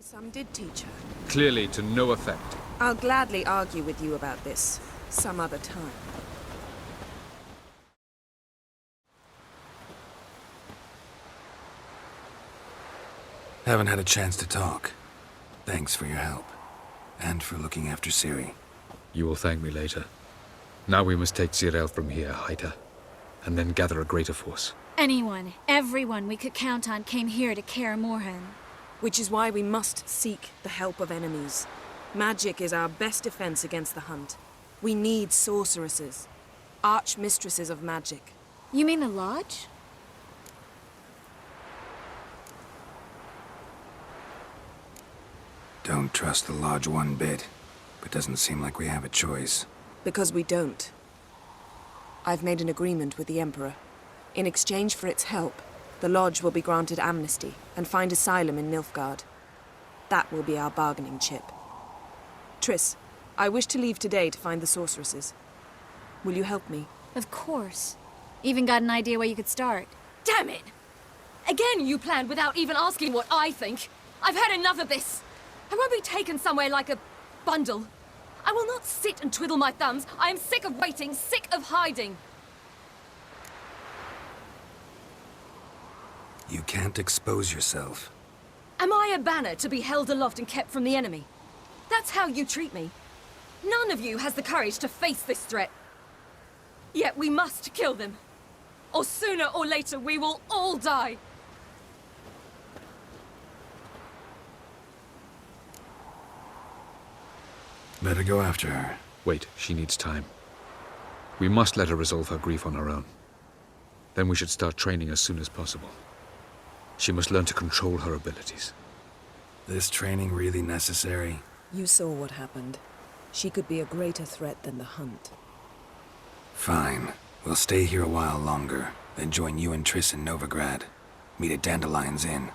Some did teach her. Clearly to no effect. I'll gladly argue with you about this some other time. Haven't had a chance to talk. Thanks for your help. And for looking after CIRI. You will thank me later. Now we must take GERALT from here, Haida, and then gather a greater force. Anyone, everyone we could count on came here to KAER MORHEN. Which is why we must seek the help of enemies. Magic is our best defense against the Hunt. We need sorceresses. Archmistresses of magic. You mean the Lodge? Don't trust the Lodge one bit, but doesn't seem like we have a choice. Because we don't. I've made an agreement with the Emperor. In exchange for its help, the Lodge will be granted amnesty and find asylum in Nilfgaard. That will be our bargaining chip. Triss, I wish to leave today to find the sorceresses. Will you help me? Of course. Even got an idea where you could start. Damn it! Again you planned without even asking what I think. I've had enough of this. I won't be taken somewhere like a bundle. I will not sit and twiddle my thumbs. I am sick of waiting, sick of hiding. You can't expose yourself. Am I a banner to be held aloft and kept from the enemy? That's how you treat me. None of you has the courage to face this threat. Yet we must kill them. Or sooner or later we will all die. Better go after her. Wait, she needs time. We must let her resolve her grief on her own. Then we should start training as soon as possible. She must learn to control her abilities. This training really necessary? You saw what happened. She could be a greater threat than the Hunt. Fine. We'll stay here a while longer, then join you and Triss in Novigrad. Meet at Dandelion's Inn.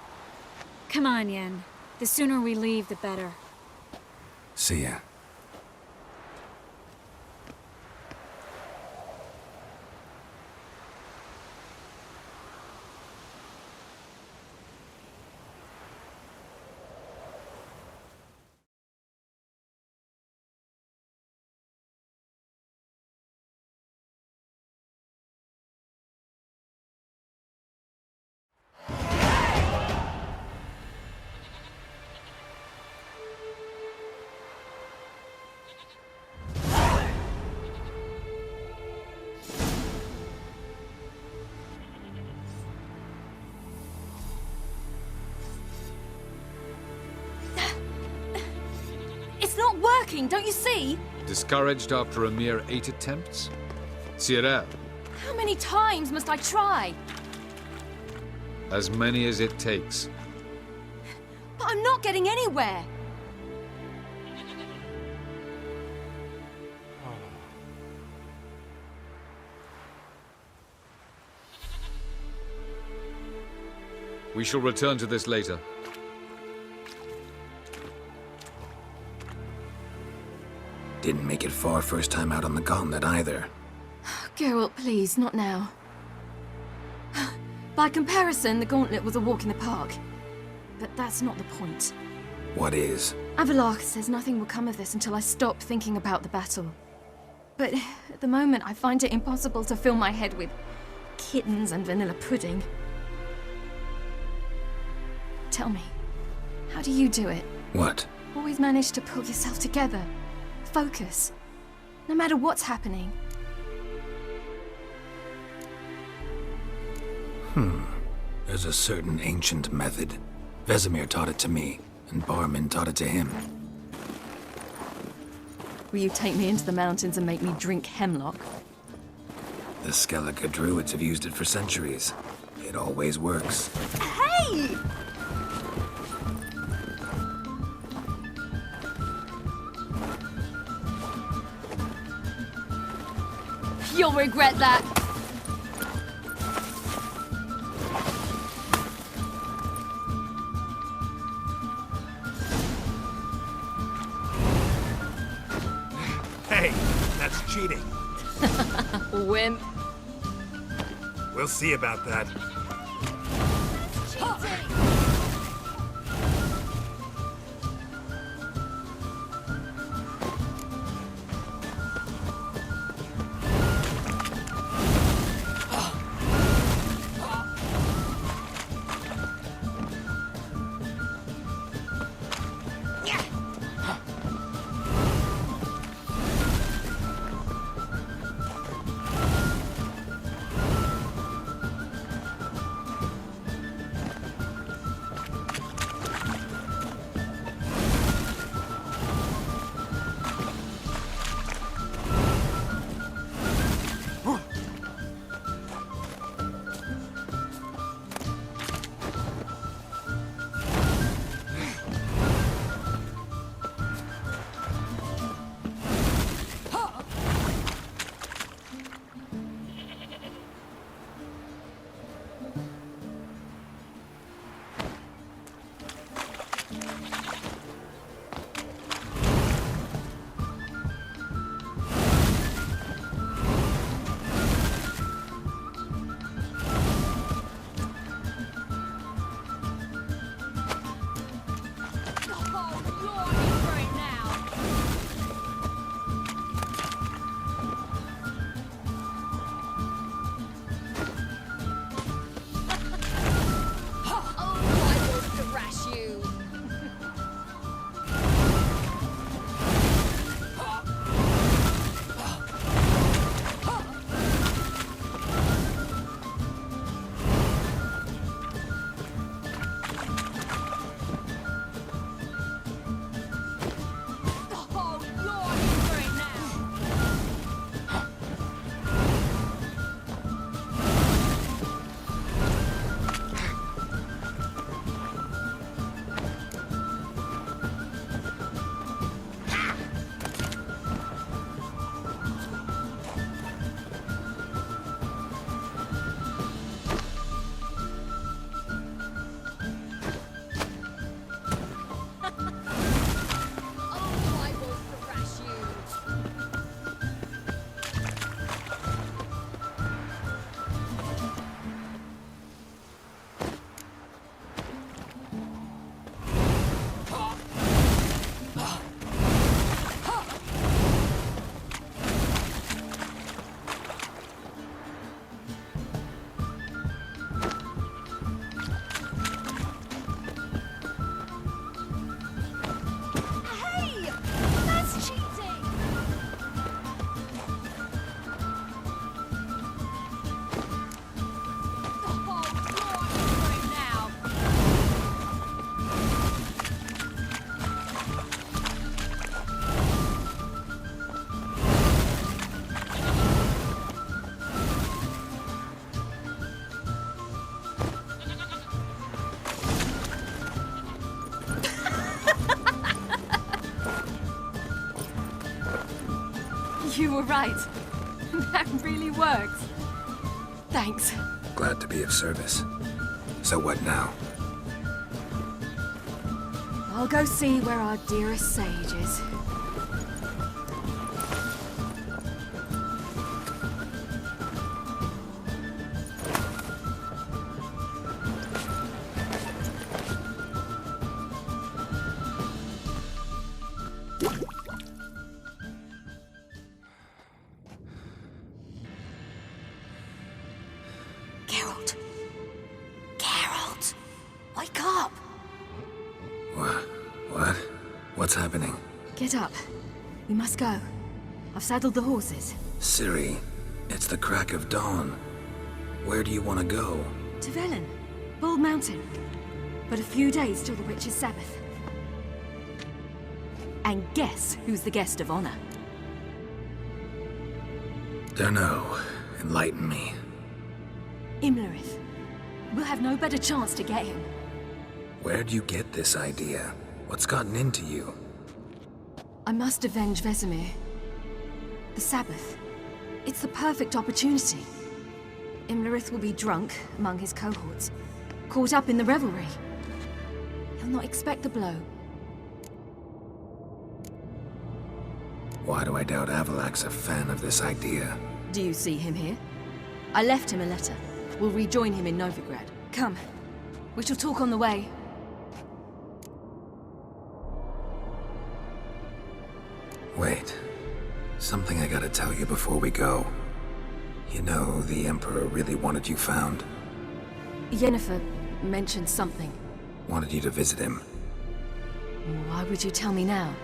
Come on, Yen. The sooner we leave, the better. See ya. It's not working, don't you see? Discouraged after a mere 8 attempts? GERALT, How many times must I try? as many as it takes. But I'm not getting anywhere. We shall return to this later. Didn't make it far first time out on the gauntlet either. Geralt, please, not now. By comparison, the gauntlet was a walk in the park. But that's not the point. What is? AVALLACH says nothing will come of this until I stop thinking about the battle. But at the moment, I find it impossible to fill my head with kittens and vanilla pudding. Tell me, how do you do it? What? Always manage to pull yourself together. Focus. No matter what's happening. There's a certain ancient method. Vesemir taught it to me, and Barman taught it to him. Will you take me into the mountains and make me drink hemlock? The Skellige druids have used it for centuries. It always works. Hey! You'll regret that. Hey, that's cheating. Wimp. We'll see about that. You were right. That really works. Thanks. Glad to be of service. So what now? I'll go see where our dearest sage is. Geralt. Geralt. Wake up. What? What's happening? Get up. We must go. I've saddled the horses. Ciri, it's the crack of dawn. Where do you want to go? To Velen. Bald Mountain. But a few days till the witch's Sabbath. And guess who's the guest of honor? Dunno. Enlighten me. Imelrith. We'll have no better chance to get him. Where'd you get this idea? What's gotten into you? I must avenge Vesemir. The Sabbath. It's the perfect opportunity. Imelrith will be drunk among his cohorts, caught up in the revelry. He'll not expect the blow. Why do I doubt AVALLACH's a fan of this idea? Do you see him here? I left him a letter. We'll rejoin him in Novigrad. Come. We shall talk on the way. Wait. Something I gotta tell you before we go. You know, the Emperor really wanted you found. Yennefer mentioned something. Wanted you to visit him. Why would you tell me now?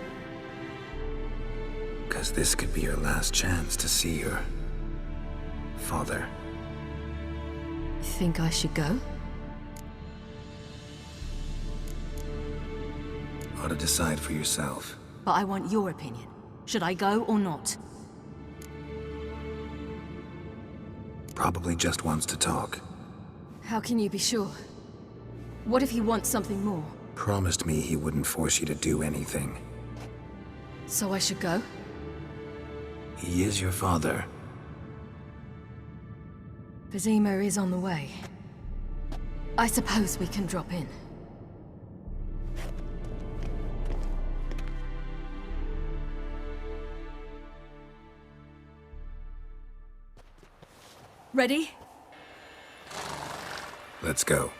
'Cause this could be your last chance to see your father. Think I should go? Ought to decide for yourself. But I want your opinion. Should I go or not? Probably just wants to talk. How can you be sure? What if he wants something more? Promised me he wouldn't force you to do anything. So I should go? He is your father. Vesemir is on the way. I suppose we can drop in. Ready? Let's go.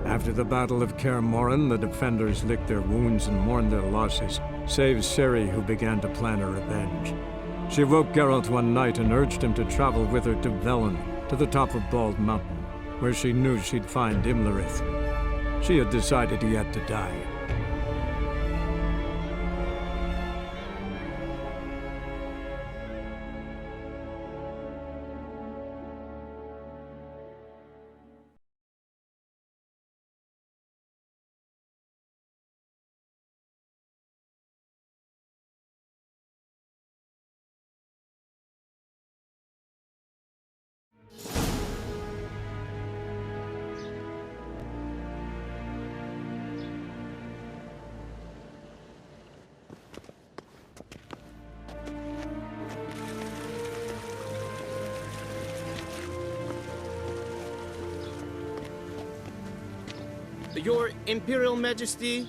After the Battle of KAER, the defenders licked their wounds and mourned their losses, save Ciri, who began to plan her revenge. She woke Geralt one night and urged him to travel with her to Velen, to the top of Bald Mountain, where she knew she'd find Imelrith. She had decided he had to die. Your Imperial Majesty,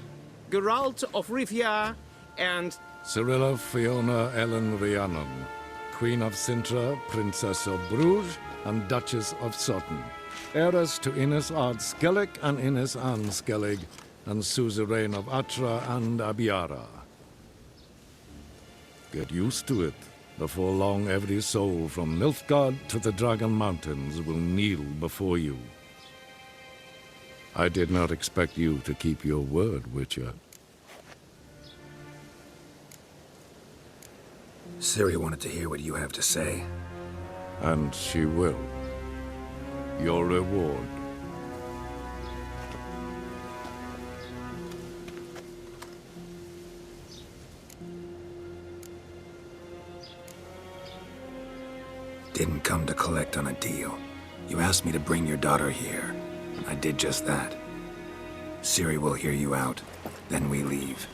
Geralt of Rivia, and Cirilla Fiona Ellen Rhiannon, Queen of Sintra, Princess of Bruges, and Duchess of Sutton, heiress to Innes Ard Skellig and Innes Anne Skellig, and suzerain of Atra and Abiara. Get used to it. Before long, every soul from Nilfgaard to the Dragon Mountains will kneel before you. I did not expect you to keep your word, Witcher. Ciri wanted to hear what you have to say. And she will. Your reward. Didn't come to collect on a deal. You asked me to bring your daughter here. I did just that. Ciri will hear you out, then we leave.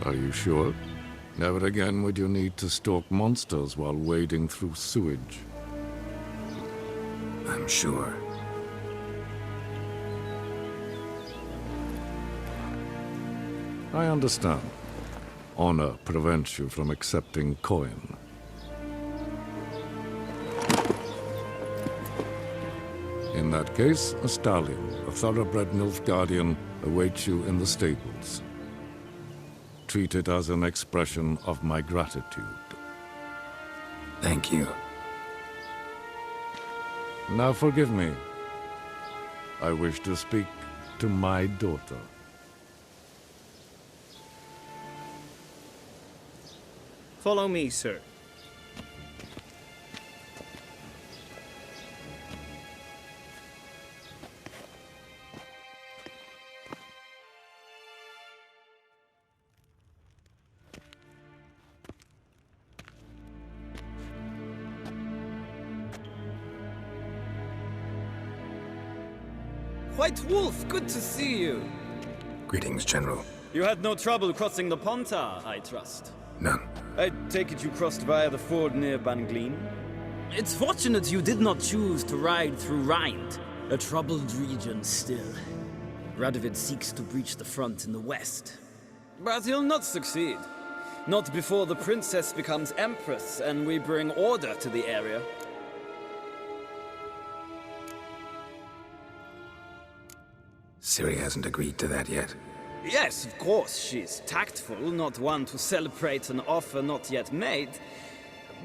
Are you sure? Never again would you need to stalk monsters while wading through sewage. I'm sure. I understand. Honor prevents you from accepting coin. In that case, a stallion, a thoroughbred Nilfgaardian, awaits you in the stables. Treat it as an expression of my gratitude. Thank you. Now forgive me. I wish to speak to my daughter. Follow me, sir. White Wolf, good to see you. Greetings, General. You had no trouble crossing the Pontar, I trust. None. I take it you crossed via the ford near Bangleen? It's fortunate you did not choose to ride through Rind, a troubled region still. Radovid seeks to breach the front in the west. But he'll not succeed. Not before the princess becomes empress and we bring order to the area. Ciri hasn't agreed to that yet. Yes, of course, she's tactful, not one to celebrate an offer not yet made.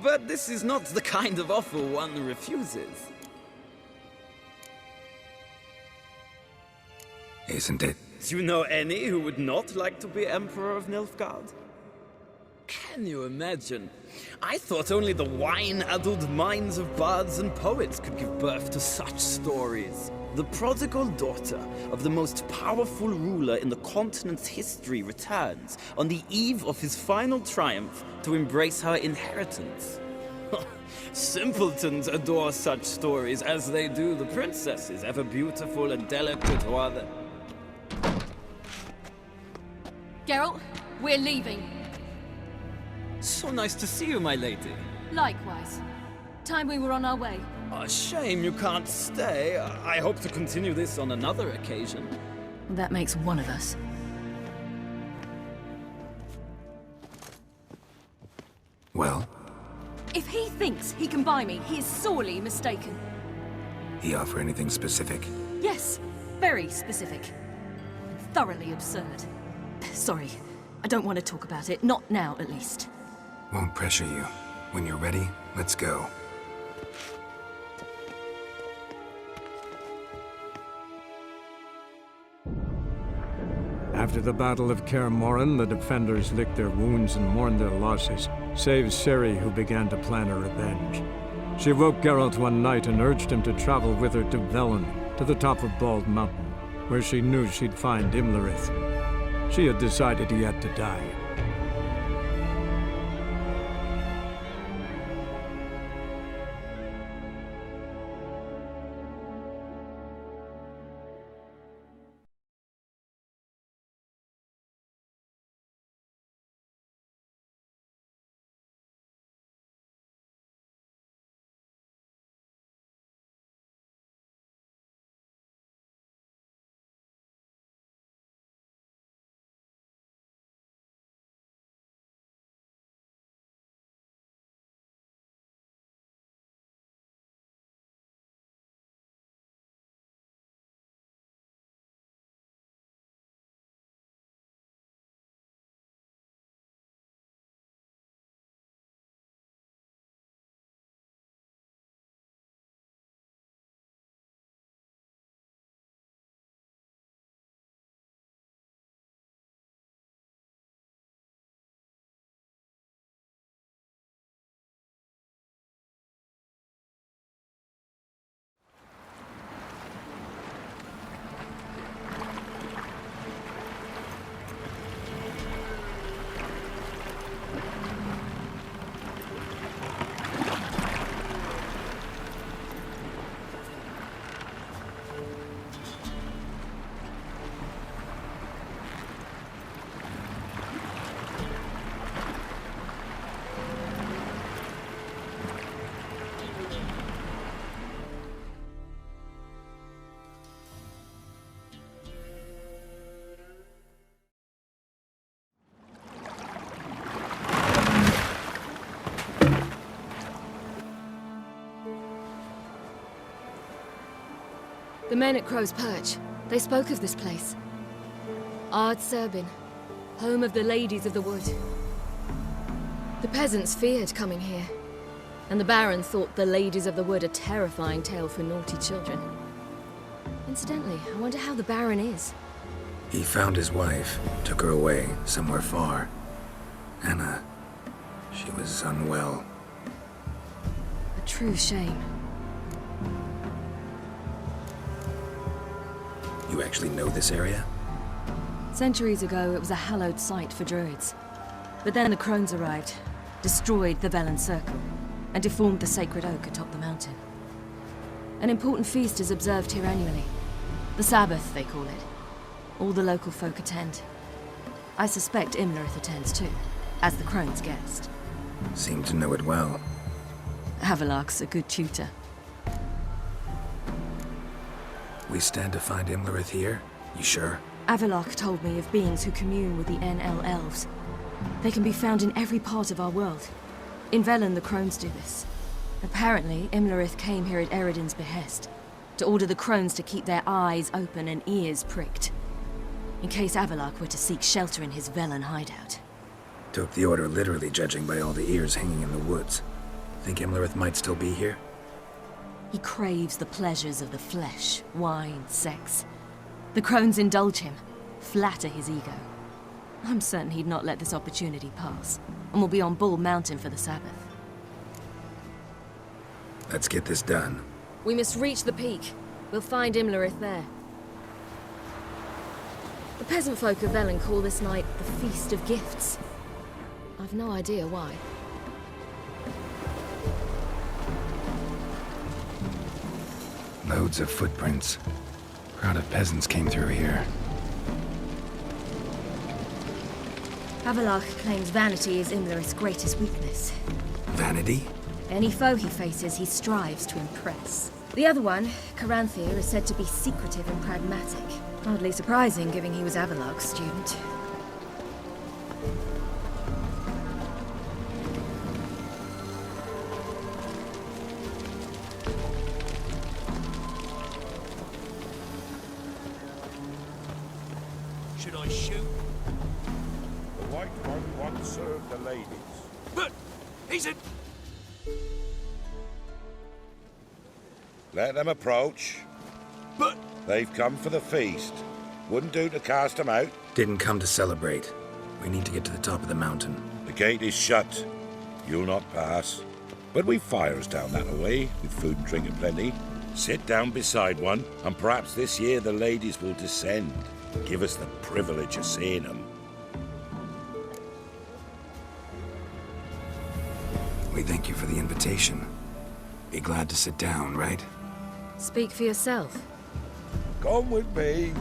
But this is not the kind of offer one refuses. Isn't it? Do you know any who would not like to be Emperor of Nilfgaard? Can you imagine? I thought only the wine-addled minds of bards and poets could give birth to such stories. The prodigal daughter of the most powerful ruler in the continent's history returns on the eve of his final triumph to embrace her inheritance. Simpletons adore such stories as they do the princesses, ever beautiful and delicate while the... Geralt, we're leaving. So nice to see you, my lady. Likewise. Time we were on our way. A shame you can't stay. I hope to continue this on another occasion. That makes one of us. Well, If he thinks he can buy me, he is sorely mistaken. he offer anything specific? Yes, very specific. Thoroughly absurd. Sorry, I don't want to talk about it. Not now, at least. Won't pressure you. When you're ready, let's go. After the Battle of KAER, the defenders licked their wounds and mourned their losses, save Ciri, who began to plan a revenge. She woke Geralt one night and urged him to travel with her to Velen, to the top of Bald Mountain, where she knew she'd find Imelrith. She had decided he had to die. The men at Crow's Perch, they spoke of this place. Ard Serbin, home of the Ladies of the Wood. The peasants feared coming here, and the Baron thought the Ladies of the Wood a terrifying tale for naughty children. Incidentally, I wonder how the Baron is. He found his wife, took her away, somewhere far. Anna, she was unwell. A true shame. You actually know this area? Centuries ago, it was a hallowed site for druids. But then the crones arrived, destroyed the Velen Circle, and deformed the sacred oak atop the mountain. An important feast is observed here annually. The Sabbath, they call it. All the local folk attend. I suspect Imelrith attends too, as the crone's guest. Seem to know it well. Avallach's a good tutor. We stand to find Imelrith here? You sure? Avallach told me of beings who commune with the NL elves. They can be found in every part of our world. In Velen, the crones do this. Apparently, Imelrith came here at Eredin's behest, to order the crones to keep their eyes open and ears pricked, in case Avallach were to seek shelter in his Velen hideout. Took the order literally, judging by all the ears hanging in the woods. Think Imelrith might still be here? He craves the pleasures of the flesh, wine, sex. The crones indulge him, flatter his ego. I'm certain he'd not let this opportunity pass, and will be on Bull Mountain for the Sabbath. Let's get this done. We must reach the peak. We'll find Imelrith there. The peasant folk of Velen call this night the Feast of Gifts. I've no idea why. Loads of footprints. Crowd of peasants came through here. Avallach claims vanity is Imelrith's greatest weakness. Vanity? Any foe he faces, he strives to impress. The other one, THIER, is said to be secretive and pragmatic. Hardly surprising, given he was Avallach's student. Should I shoot? The white one once served the ladies. But he's a... Let them approach. But... They've come for the feast. Wouldn't do to cast them out. Didn't come to celebrate. We need to get to the top of the mountain. The gate is shut. You'll not pass. But we've fires down that way, with food and drink aplenty. Sit down beside one, and perhaps this year the ladies will descend. Give us the privilege of seeing them. We thank you for the invitation. Be glad to sit down, right? Speak for yourself. Come with me.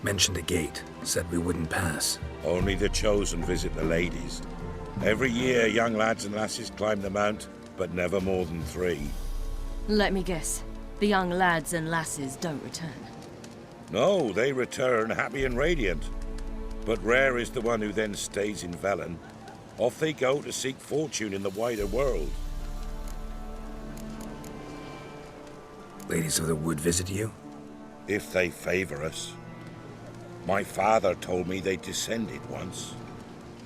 Mentioned a gate. Said we wouldn't pass. Only the chosen visit the ladies. Every year, young lads and lasses climb the mount, but never more than 3. Let me guess. The young lads and lasses don't return. No, they return happy and radiant. But rare is the one who then stays in Velen. Off they go to seek fortune in the wider world. Ladies of the Wood visit you? If they favor us. My father told me they descended once.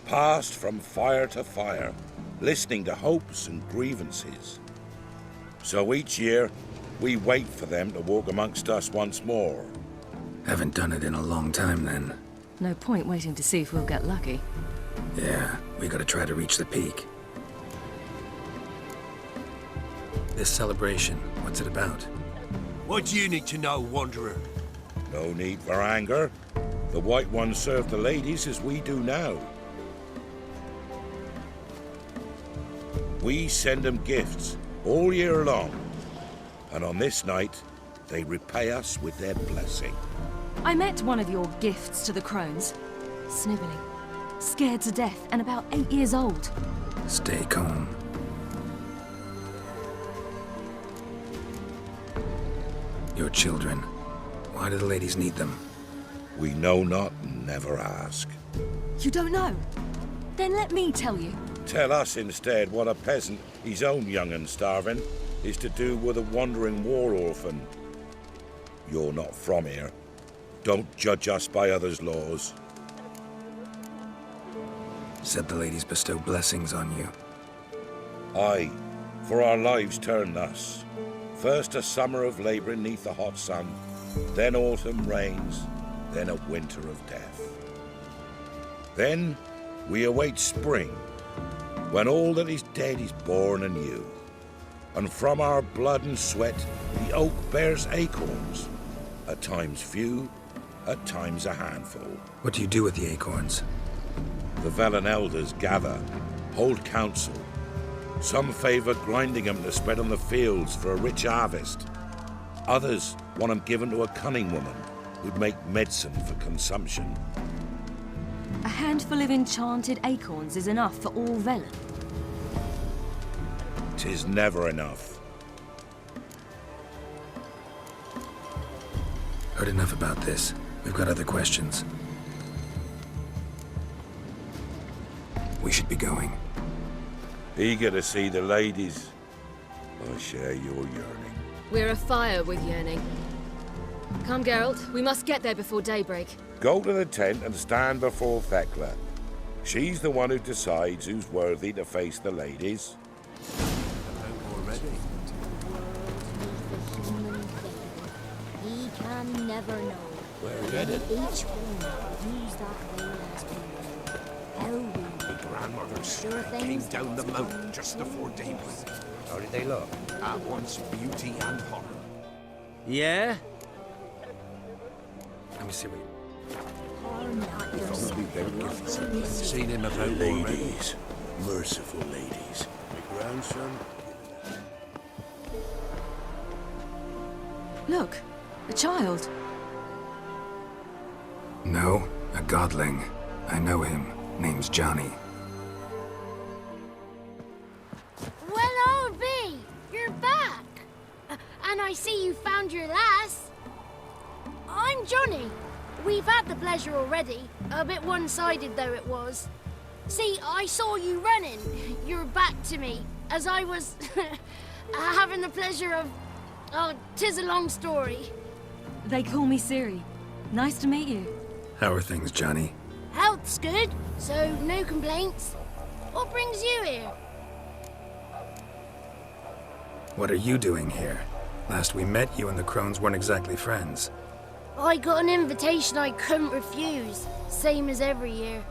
Passed from fire to fire, listening to hopes and grievances. So each year, we wait for them to walk amongst us once more. Haven't done it in a long time, then. No point waiting to see if we'll get lucky. Yeah, we gotta try to reach the peak. This celebration, what's it about? What do you need to know, Wanderer? No need for anger. The White Ones serve the ladies as we do now. We send them gifts, all year long. And on this night, they repay us with their blessing. I met one of your gifts to the crones. Snivelling. Scared to death and about 8 years old. Stay calm. Your children. Why do the ladies need them? We know not and never ask. You don't know? Then let me tell you. Tell us instead what a peasant, his own young and starving, is to do with a wandering war orphan. You're not from here. Don't judge us by others' laws. Said the ladies bestow blessings on you. Aye, for our lives turn thus. First a summer of labouring neath the hot sun, then autumn rains, then a winter of death. Then we await spring, when all that is dead is born anew. And from our blood and sweat the oak bears acorns, at times few, at times a handful. What do you do with the acorns? The Velen elders gather, hold council. Some favour grinding them to spread on the fields for a rich harvest. Others want them given to a cunning woman who'd make medicine for consumption. A handful of enchanted acorns is enough for all Velen. 'Tis never enough. Heard enough about this. We've got other questions. We should be going. Eager to see the ladies. I share your yearning. We're afire with yearning. Come, Geralt. We must get there before daybreak. Go to the tent and stand before Thekla. She's the one who decides who's worthy to face the ladies. He can never know. We're headed. Each one use that veil as payment. How we My grandmother's Sure came things down the that's mountain fine. just before daybreak. How did they look? At once beauty and horror. Yeah? Let me see what harm not If yourself. only their gifts had been Seen him about already. ladies. Merciful ladies. My grandson. Look, a child. No, a godling. I know him. Name's Johnny. Well, old B, you're back. And I see you found your lass. I'm Johnny. We've had the pleasure already. A bit one-sided though it was. See, I saw you running. Your back to me. As I was having the pleasure of... Oh, 'tis a long story. They call me Ciri. Nice to meet you. How are things, Johnny? Health's good, so no complaints. What brings you here? What are you doing here? Last we met, you and the crones weren't exactly friends. I got an invitation I couldn't refuse, same as every year.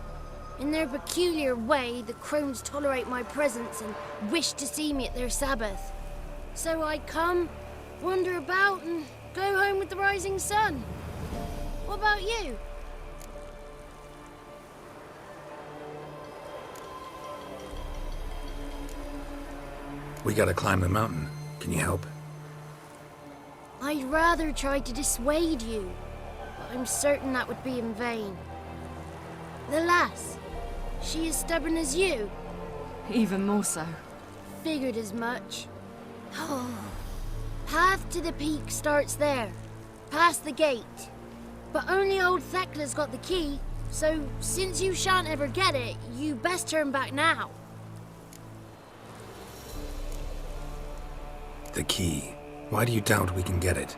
In their peculiar way, the crones tolerate my presence and wish to see me at their Sabbath. So I come, wander about, and go home with the rising sun. What about you? We gotta climb the mountain. Can you help? I'd rather try to dissuade you, but I'm certain that would be in vain. The lass, she as stubborn as you? Even more so. Figured as much. Path to the peak starts there, past the gate. But only old Thekla's got the key, so since you shan't ever get it, you best turn back now. The key. Why do you doubt we can get it?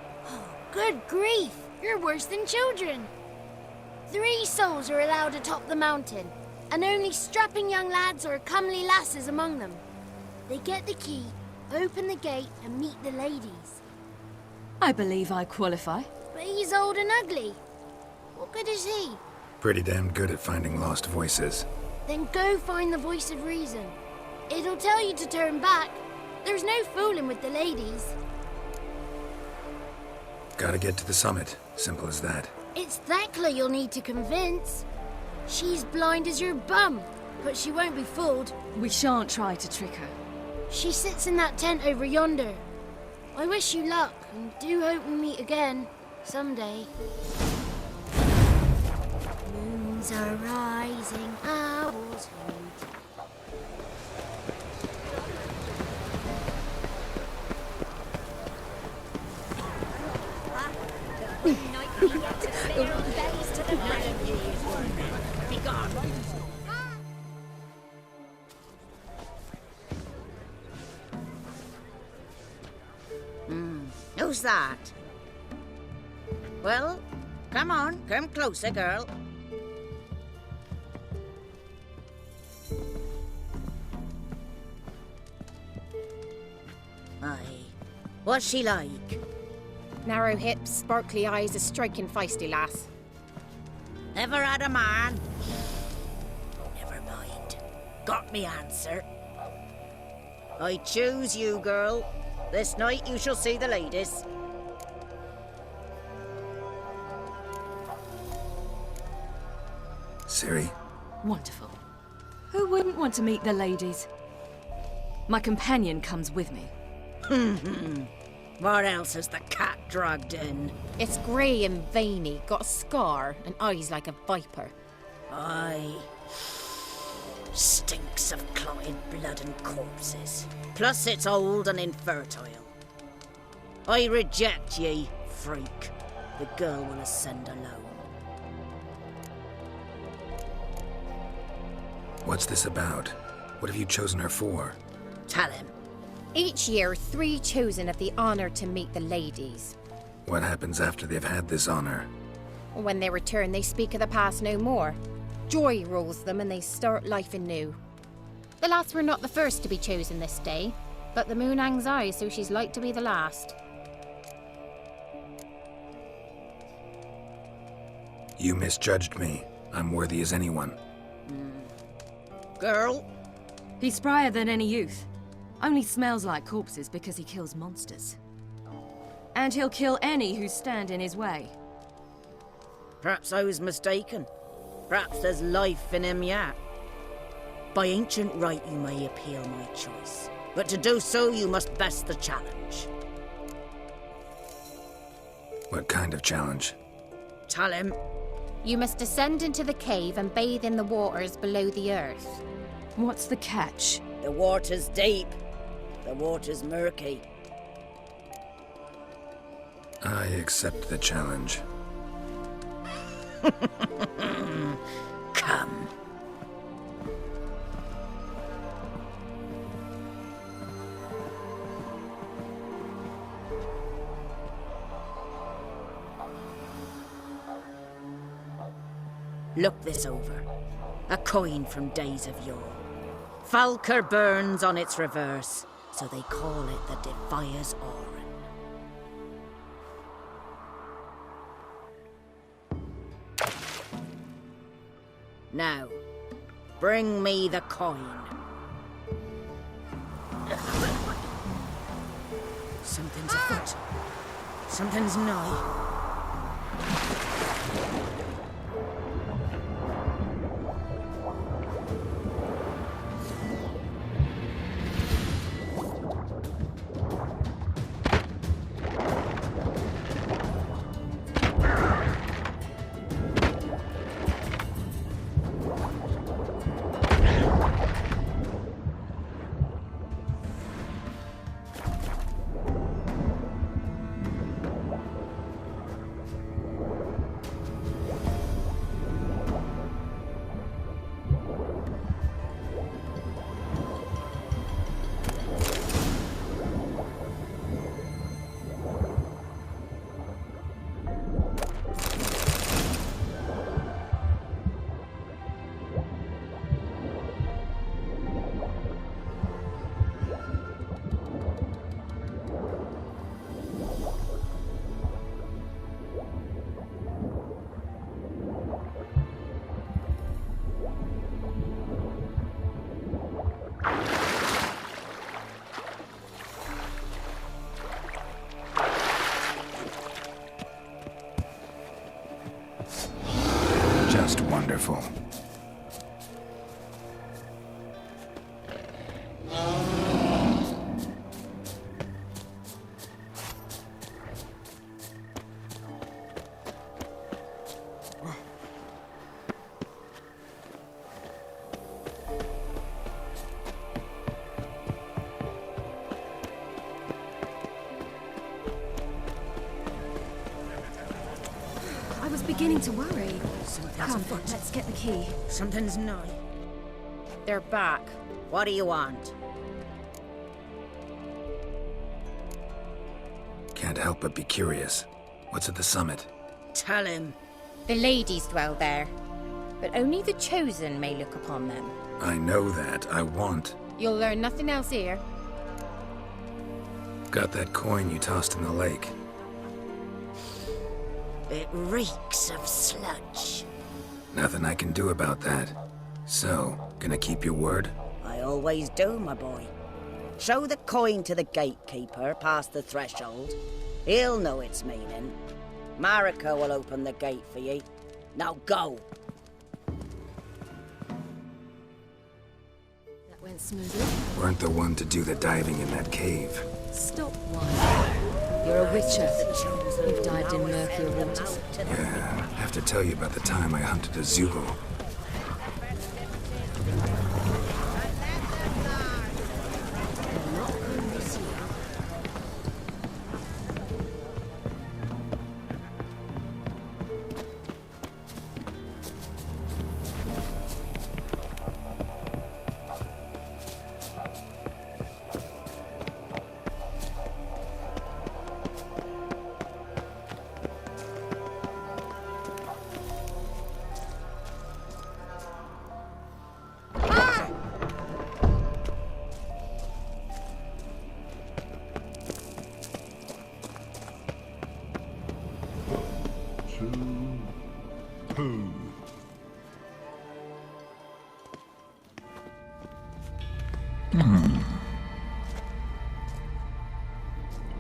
Good grief, you're worse than children. 3 souls are allowed atop the mountain, and only strapping young lads or comely lasses among them. They get the key, open the gate, and meet the ladies. I believe I qualify. But he's old and ugly. What good is he? Pretty damn good at finding lost voices. Then go find the voice of reason. It'll tell you to turn back. There's no fooling with the ladies. Gotta get to the summit. Simple as that. It's Thekla you'll need to convince. She's blind as your bum, but she won't be fooled. We shan't try to trick her. She sits in that tent over yonder. I wish you luck, and do hope we meet again, someday. Moons are rising, owls hoot. Who's that? Well, come on, come closer, girl. Aye. What's she like? Narrow hips, sparkly eyes, a striking feisty lass. Ever had a man? Never mind. Got me answer. I choose you, girl. This night you shall see the ladies. Ciri? Wonderful. Who wouldn't want to meet the ladies? My companion comes with me. What else has the cat dragged in? It's grey and veiny, got a scar, and eyes like a viper. Aye. Stinks of clotted blood and corpses. Plus it's old and infertile. I reject ye, freak. The girl will ascend alone. What's this about? What have you chosen her for? Tell him. Each year, 3 chosen have the honour to meet the ladies. What happens after they've had this honor? When they return, they speak of the past no more. Joy rules them and they start life anew. The last were not the first to be chosen this day, but the moon hangs high, so she's like to be the last. You misjudged me. I'm worthy as anyone. Girl? He's sprier than any youth. Only smells like corpses because he kills monsters. And he'll kill any who stand in his way. Perhaps I was mistaken. Perhaps there's life in him yet. By ancient right you may appeal my choice, but to do so you must best the challenge. What kind of challenge? Tell him. You must descend into the cave and bathe in the waters below the earth. What's the catch? The water's deep. The water's murky. I accept the challenge. Come. Look this over. A coin from days of yore. Falker burns on its reverse, so they call it the Defier's Oren. Now, bring me the coin. Something's afoot. Something's nigh. beginning to worry. Something's Come, afoot. let's get the key. Something's nigh. They're back. What do you want? Can't help but be curious. What's at the summit? Tell him. The ladies dwell there, but only the chosen may look upon them. I know that. I want. You'll learn nothing else here. Got that coin you tossed in the lake. It reeks of sludge. Nothing I can do about that. So, gonna keep your word? I always do, my boy. Show the coin to the gatekeeper past the threshold. He'll know its meaning. Marika will open the gate for ye. Now go. That went smoothly. Weren't the one to do the diving in that cave. Stop whining. You're a witcher. You've dived in murkier waters. Yeah, have to tell you about the time I hunted a Zugel.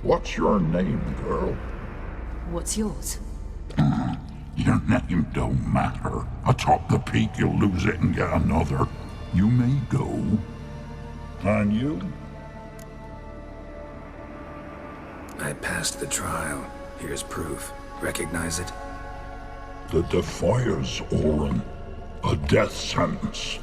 What's your name, girl? What's yours? Your name don't matter. Atop the peak, you'll lose it and get another. You may go. And you? I passed the trial. Here's proof. Recognize it? The Defiers, Oren. A death sentence.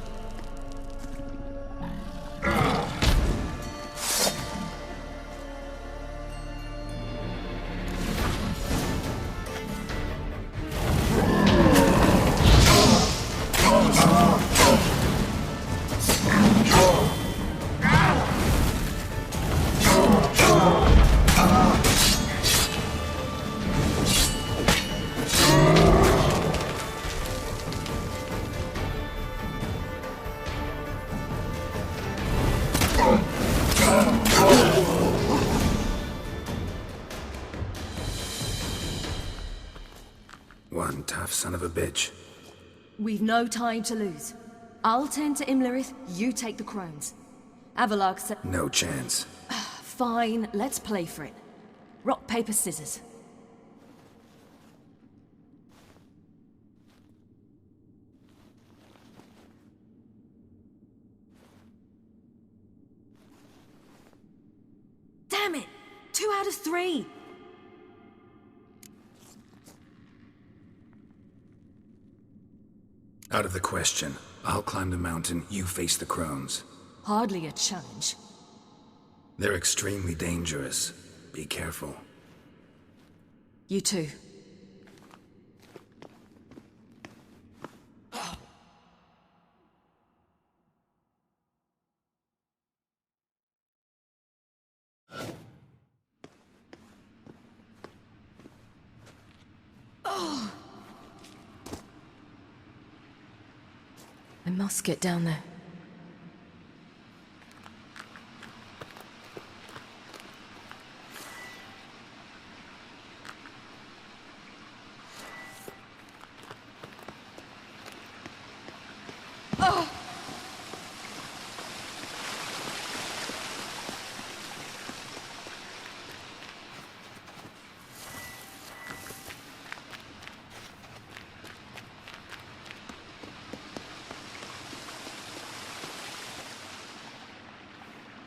One tough son of a bitch. We've no time to lose. I'll tend to Imelrith, you take the crones. AVALLACH said... No chance. Fine, let's play for it. Rock, paper, scissors. Damn it! 2 out of 3! Out of the question. I'll climb the mountain, you face the crones. Hardly a challenge. They're extremely dangerous. Be careful. You too. I must get down there.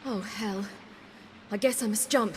Oh, hell. I guess I must jump.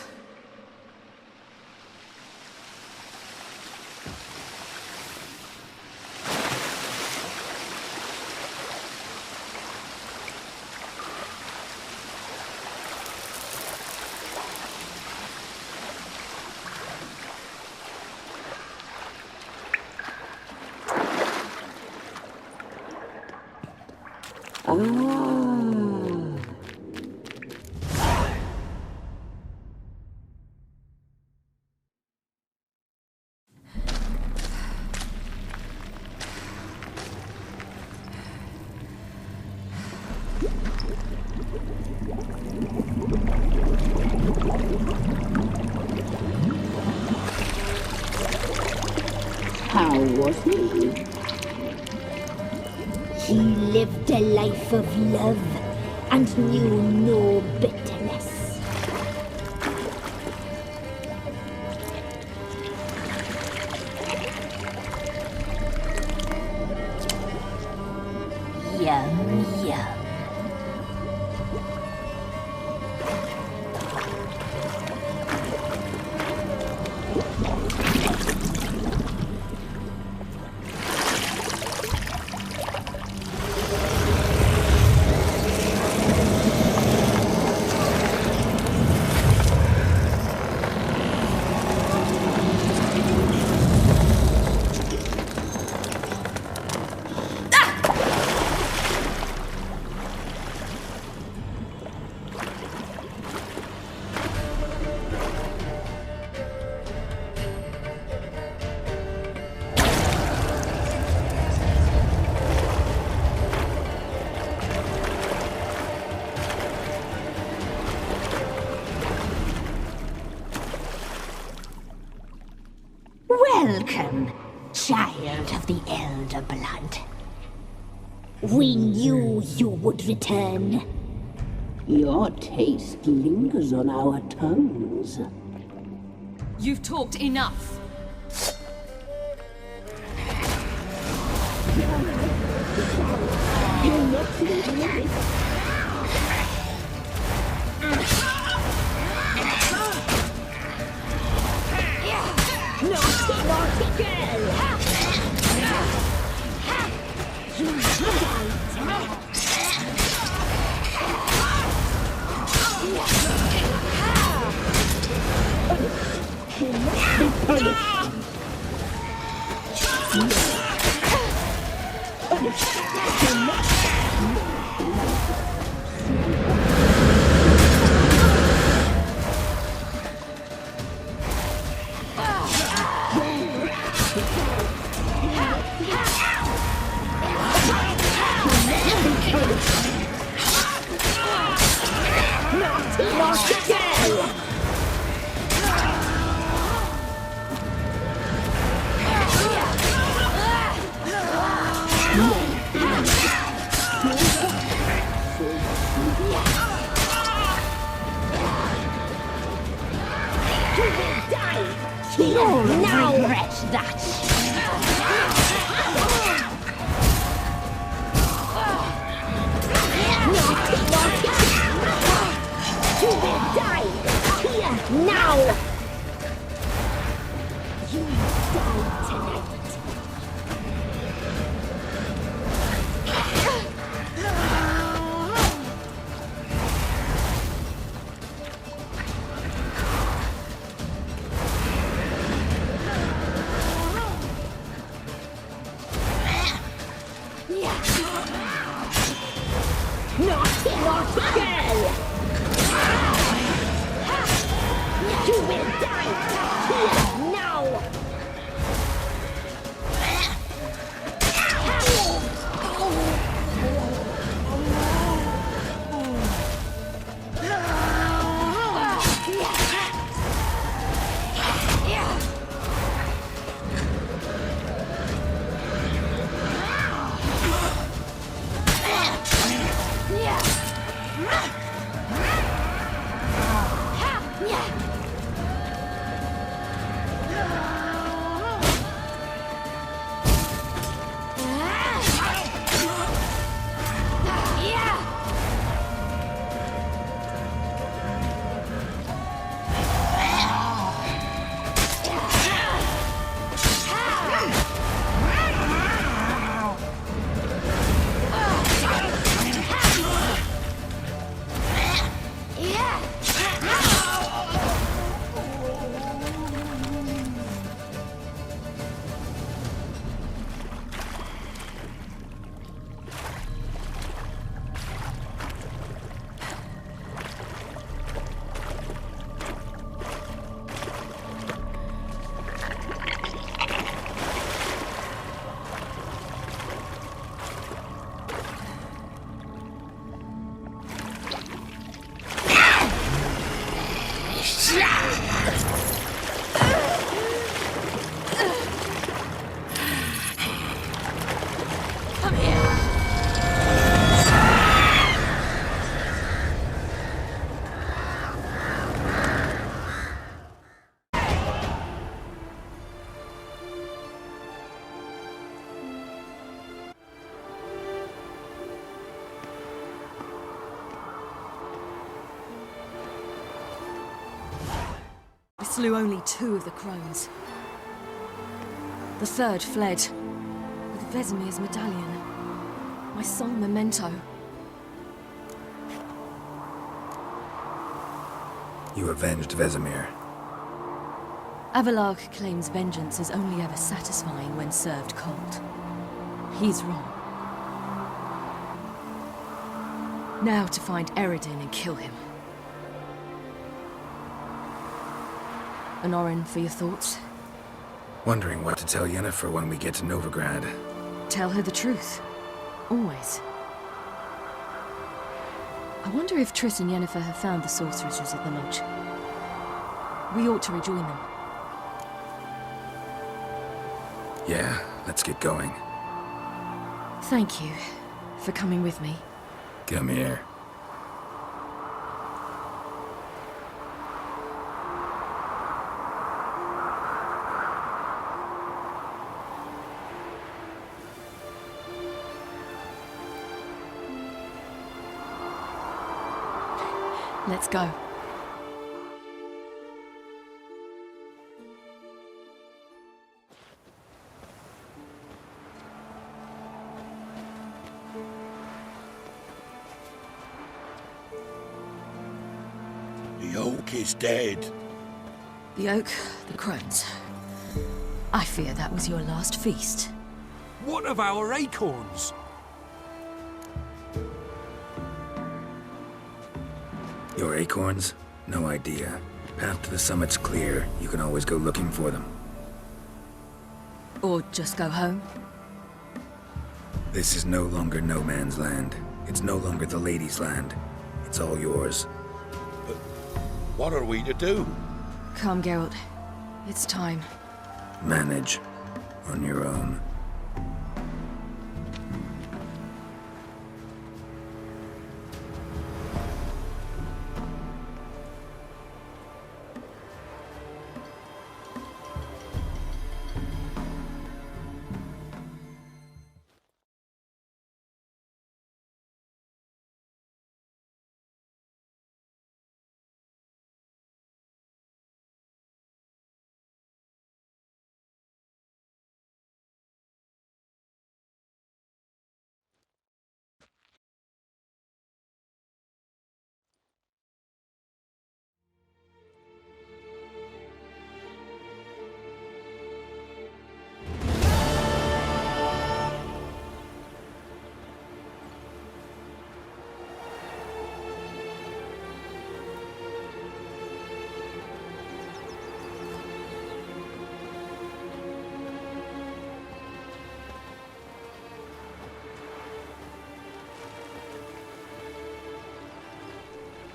was he? He lived a life of love and knew no bitterness. Yum, yum. Welcome, child of the Elder Blood. We knew you would return. Your taste lingers on our tongues. You've talked enough. Naughty girl! You'll now regret that. You will die here now! You will die tonight. Naughty, naughty girl! You will die here now! slew only 2 of the crones. The 3rd fled with Vesemir's medallion, my sole memento. You avenged Vesemir. AVALLACH claims vengeance is only ever satisfying when served cold. He's wrong. Now to find Eredin and kill him. Honorin, for your thoughts? Wondering what to tell Yennefer when we get to Novigrad. Tell her the truth. Always. I wonder if Triss and Yennefer have found the sorceresses at the lodge. We ought to rejoin them. Yeah, let's get going. Thank you for coming with me. Come here. Let's go. The oak is dead. The oak, the crones. I fear that was your last feast. What of our acorns? Your acorns? No idea. Path to the summit's clear. You can always go looking for them. Or just go home. This is no longer no man's land. It's no longer the lady's land. It's all yours. But what are we to do? Come, Geralt. It's time. Manage. On your own.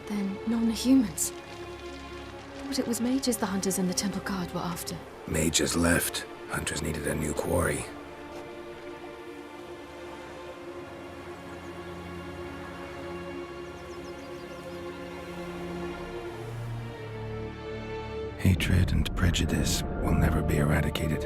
Then non-humans. But it was mages the hunters and the temple guard were after. Mages left. Hunters needed a new quarry. Hatred and prejudice will never be eradicated,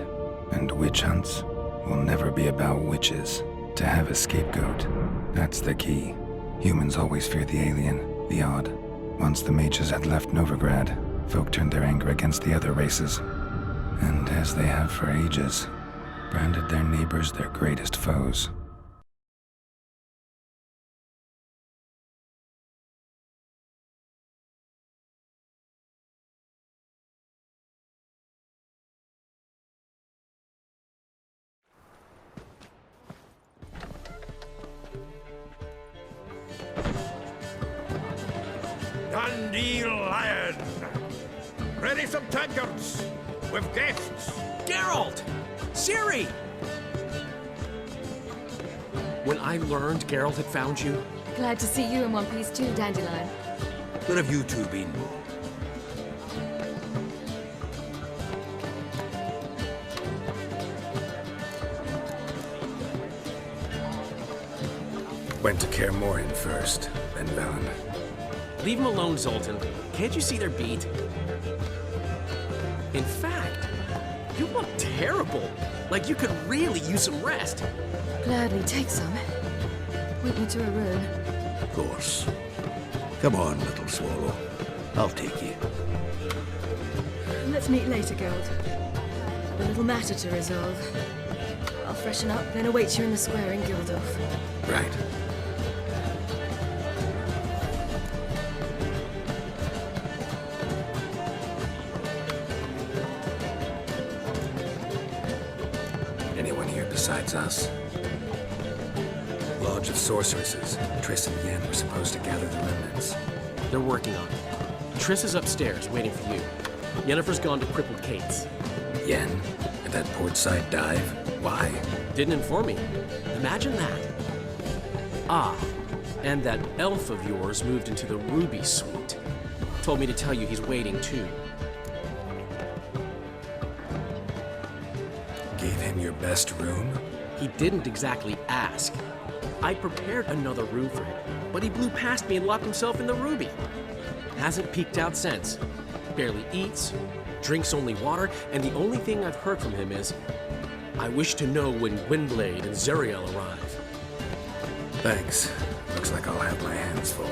and witch hunts will never be about witches. To have a scapegoat, that's the key. Humans always fear the alien, the odd. Once the mages had left Novigrad, folk turned their anger against the other races. And as they have for ages, branded their neighbors their greatest foes. Dandelion! Ready some tankards! With guests! Geralt! Ciri! When I learned Geralt had found you... Glad to see you in one piece too, Dandelion. Where have you two been? Went to KAER MORHEN first, then Velen. Leave them alone, Zoltan. Can't you see they're beat? In fact, you look terrible. Like you could really use some rest. Gladly take some. Point me to a room. Of course. Come on, little swallow. I'll take you. Let's meet later, Geralt. A little matter to resolve. I'll freshen up, then await you in the square in Gildorf. Right. Anyone here besides us? Lodge of Sorceresses. Triss and Yen were supposed to gather the remnants. They're working on it. Triss is upstairs, waiting for you. Yennefer's gone to crippled Kate's. Yen? At that portside dive? Why? Didn't inform me. Imagine that. Ah, and that elf of yours moved into the Ruby Suite. Told me to tell you he's waiting too. Gave him your best room? He didn't exactly ask. I prepared another room for him, but he blew past me and locked himself in the Ruby. Hasn't peeked out since. Barely eats, drinks only water, and the only thing I've heard from him is, I wish to know when Gwynblade and Zeriel arrive. Thanks. Looks like I'll have my hands full.